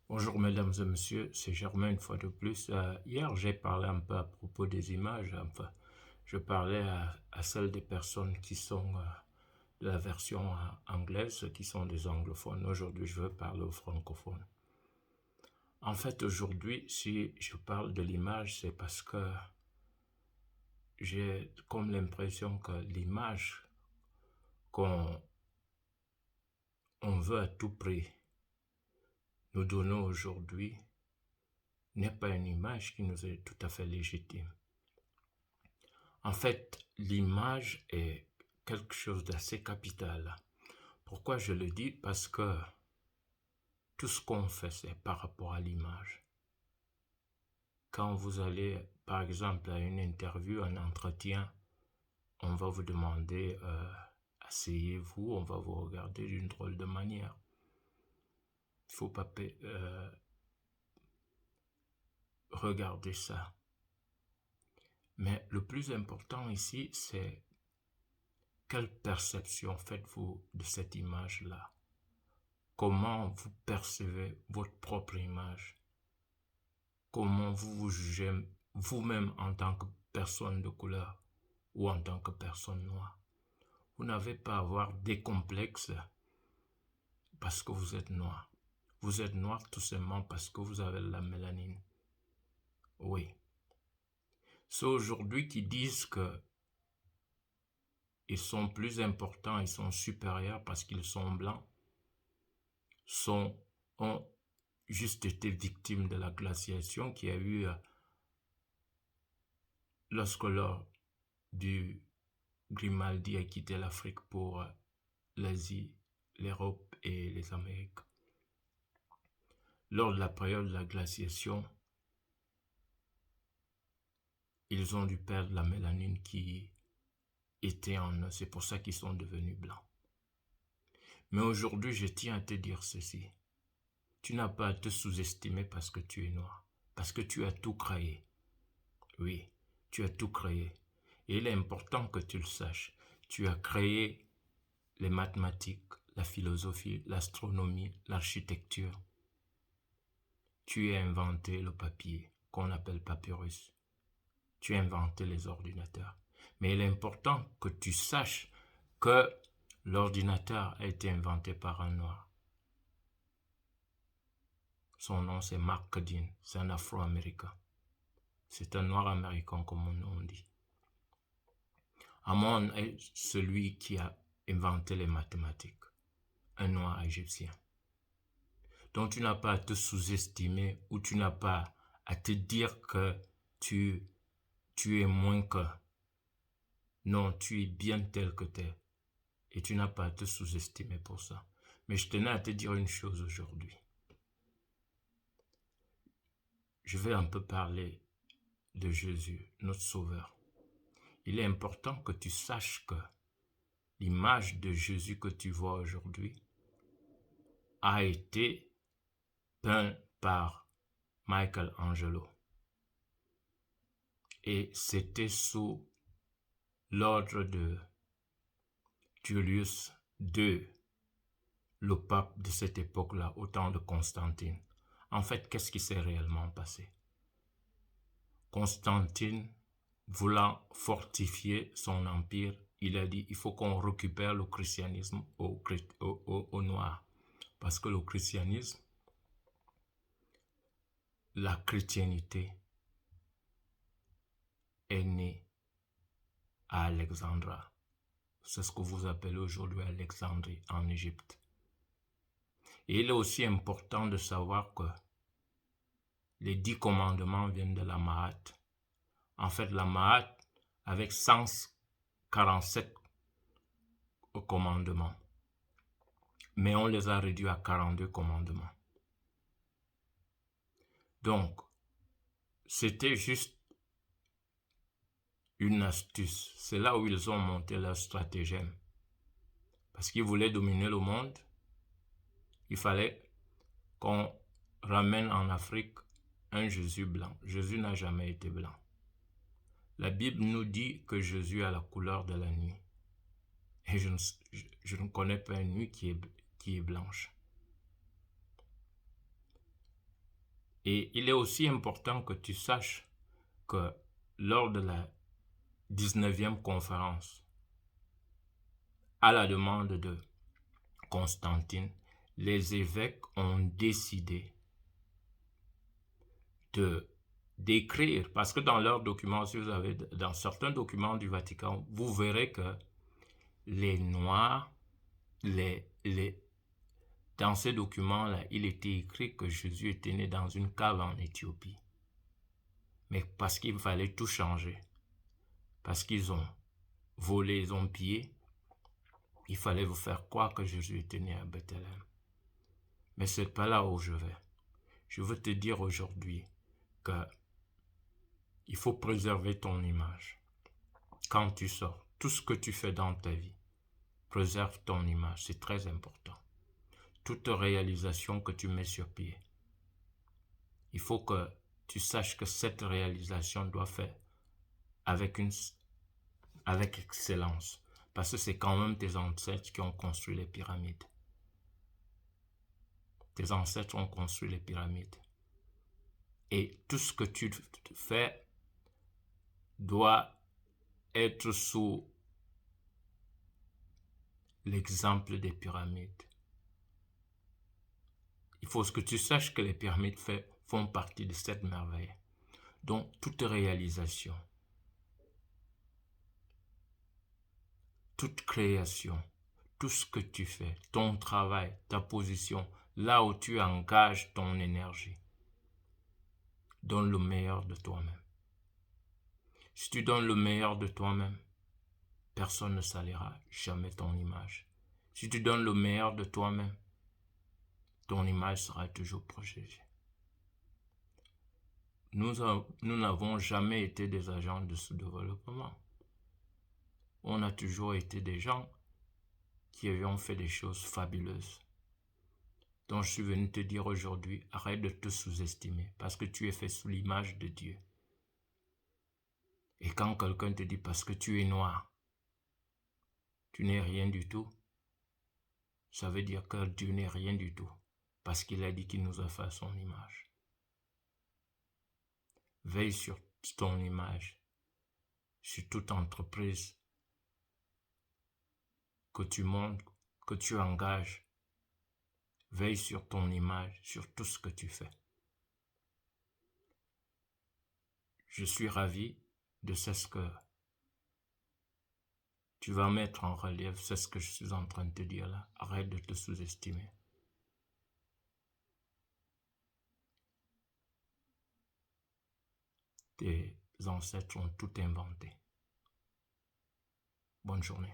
Bonjour mesdames et messieurs, c'est Germain une fois de plus. Hier, j'ai parlé un peu à propos des images. Enfin, je parlais à celles des personnes qui sont de la version anglaise, qui sont des anglophones. Aujourd'hui, je veux parler aux francophones. En fait, aujourd'hui, si je parle de l'image, c'est parce que j'ai comme l'impression que l'image qu'on veut à tout prix nous donner aujourd'hui n'est pas une image qui nous est tout à fait légitime. En fait, l'image est quelque chose d'assez capital. Pourquoi je le dis? Parce que tout ce qu'on fait, c'est par rapport à l'image. Quand vous allez, par exemple, à une interview, un entretien, on va vous demander, asseyez-vous, on va vous regarder d'une drôle de manière. Il ne faut pas regarder ça. Mais le plus important ici, c'est quelle perception faites-vous de cette image-là? Comment vous percevez votre propre image? Comment vous vous jugez vous-même en tant que personne de couleur ou en tant que personne noire? Vous n'avez pas à avoir des complexes parce que vous êtes noir. Vous êtes noir tout simplement parce que vous avez la mélanine. Oui. Ceux aujourd'hui qui disent que ils sont plus importants, ils sont supérieurs parce qu'ils sont blancs, ont juste été victimes de la glaciation qui a eu lorsque lors du Grimaldi a quitté l'Afrique pour l'Asie, l'Europe et les Amériques. Lors de la période de la glaciation, ils ont dû perdre la mélanine qui était en eux. C'est pour ça qu'ils sont devenus blancs. Mais aujourd'hui, je tiens à te dire ceci. Tu n'as pas à te sous-estimer parce que tu es noir. Parce que tu as tout créé. Oui, tu as tout créé. Et il est important que tu le saches. Tu as créé les mathématiques, la philosophie, l'astronomie, l'architecture. Tu as inventé le papier, qu'on appelle papyrus. Tu as inventé les ordinateurs. Mais il est important que tu saches que l'ordinateur a été inventé par un noir. Son nom, c'est Mark Dean. C'est un Afro-Américain. C'est un noir américain, comme on dit. Amon est celui qui a inventé les mathématiques. Un noir égyptien. Donc tu n'as pas à te sous-estimer ou tu n'as pas à te dire que tu es moins que. Non, tu es bien tel que tu es. Et tu n'as pas à te sous-estimer pour ça. Mais je tenais à te dire une chose aujourd'hui. Je vais un peu parler de Jésus, notre Sauveur. Il est important que tu saches que l'image de Jésus que tu vois aujourd'hui a été peinte par Michelangelo. Et c'était sous l'ordre de Julius II, le pape de cette époque-là, au temps de Constantine. En fait, qu'est-ce qui s'est réellement passé? Constantine, voulant fortifier son empire, il a dit il faut qu'on récupère le christianisme au noir. Parce que le christianisme, la chrétienté est née à Alexandrie. C'est ce que vous appelez aujourd'hui Alexandrie en Égypte. Et il est aussi important de savoir que les 10 commandements viennent de la Mahat. En fait, la Mahat, avec 147 commandements. Mais on les a réduits à 42 commandements. Donc, c'était juste une astuce. C'est là où ils ont monté leur stratagème. Parce qu'ils voulaient dominer le monde. Il fallait qu'on ramène en Afrique un Jésus blanc. Jésus n'a jamais été blanc. La Bible nous dit que Jésus a la couleur de la nuit. Et je ne connais pas une nuit qui est blanche. Et il est aussi important que tu saches que lors de la 19e conférence, à la demande de Constantine, les évêques ont décidé d'écrire, parce que dans leurs documents, si vous avez dans certains documents du Vatican, vous verrez que les Noirs, dans ces documents-là, il était écrit que Jésus était né dans une cave en Éthiopie. Mais parce qu'il fallait tout changer, parce qu'ils ont volé, ils ont pillé, il fallait vous faire croire que Jésus était né à Bethléem. Mais ce n'est pas là où je vais. Je veux te dire aujourd'hui que il faut préserver ton image. Quand tu sors, tout ce que tu fais dans ta vie, préserve ton image, c'est très important. Toute réalisation que tu mets sur pied, il faut que tu saches que cette réalisation doit faire avec excellence. Parce que c'est quand même tes ancêtres qui ont construit les pyramides. Tes ancêtres ont construit les pyramides. Et tout ce que tu fais doit être sous l'exemple des pyramides. Il faut que tu saches que les pyramides font partie de cette merveille. Donc, toute réalisation, toute création, tout ce que tu fais, ton travail, ta position, là où tu engages ton énergie, donne le meilleur de toi-même. Si tu donnes le meilleur de toi-même, personne ne salira jamais ton image. Si tu donnes le meilleur de toi-même, ton image sera toujours protégée. Nous n'avons jamais été des agents de sous-développement. On a toujours été des gens qui avions fait des choses fabuleuses. Donc je suis venu te dire aujourd'hui, arrête de te sous-estimer parce que tu es fait sous l'image de Dieu. Et quand quelqu'un te dit parce que tu es noir, tu n'es rien du tout, ça veut dire que Dieu n'est rien du tout parce qu'il a dit qu'il nous a fait à son image. Veille sur ton image, sur toute entreprise que tu montes, que tu engages. Veille sur ton image, sur tout ce que tu fais. Je suis ravi de ce que tu vas mettre en relief, c'est ce que je suis en train de te dire là. Arrête de te sous-estimer. Tes ancêtres ont tout inventé. Bonne journée.